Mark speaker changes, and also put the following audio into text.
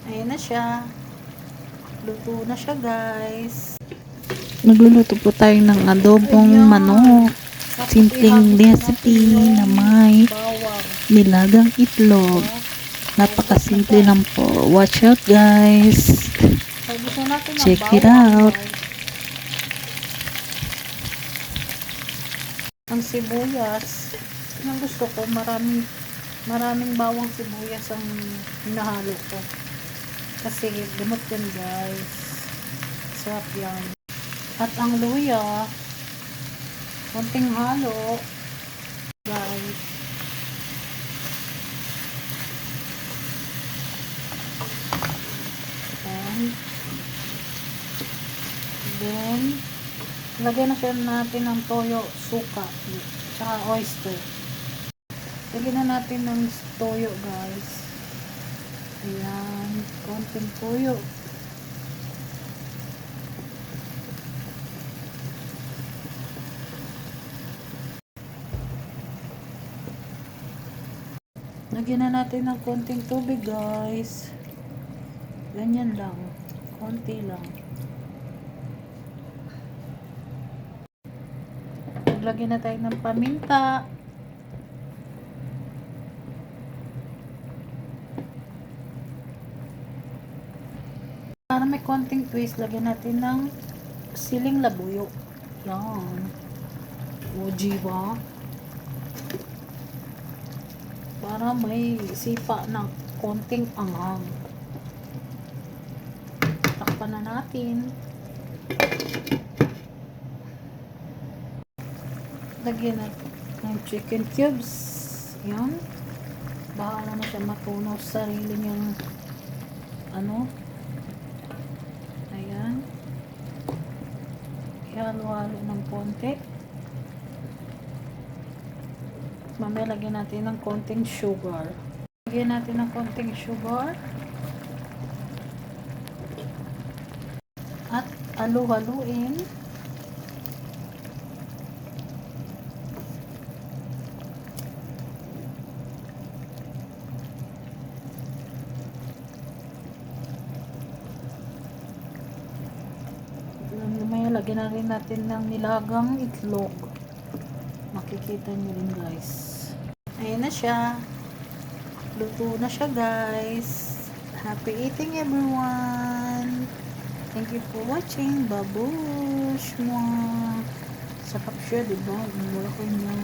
Speaker 1: Ayan na siya. Luto na siya, guys.
Speaker 2: Magluluto po tayo ng adobong
Speaker 1: Ayan.
Speaker 2: manok.
Speaker 1: Tapos
Speaker 2: Simpleng
Speaker 1: ihagis na
Speaker 2: recipe
Speaker 1: natin yung
Speaker 2: na may
Speaker 1: bawang.
Speaker 2: nilagang itlog. Napakasimple lang po. Watch out, guys.
Speaker 1: Hagis na natin ang
Speaker 2: Check it
Speaker 1: bawang,
Speaker 2: out.
Speaker 1: guys. Ang sibuyas. Ang gusto ko, maraming bawang sibuyas ang hinahalo ko. Kasi gamot yan, guys. Sarap yan. At ang luya, konting halo, guys. Then, lagyan na siya natin ng toyo, suka, tsaka oyster. Lagyan na natin ng toyo, guys. Ayan, konting toyo. Lagyan na natin ng konting tubig, guys. Ganyan lang. Konti lang. Lagyan na tayo ng paminta. Para may konting twist, lagyan natin ng siling labuyo. Yan. O, diba? Para may sipa ng konting anghang. Takpan na natin. Lagyan natin ng chicken cubes. Yan. Bahala na siya matunaw sa sarili niyang ano. Ayan. Ihalo-halo ng konti. Mamaya lagyan natin ng konting sugar. Lagyan natin ng konting sugar. At halu-haluin. Mamaya lagyan na rin natin ng nilagang itlog. Makikita nyo rin, guys. Ayan na siya. Luto na siya, guys. Happy eating, everyone. Thank you for watching. Babush mo. Sarap siya, diba? Ang malaki niya.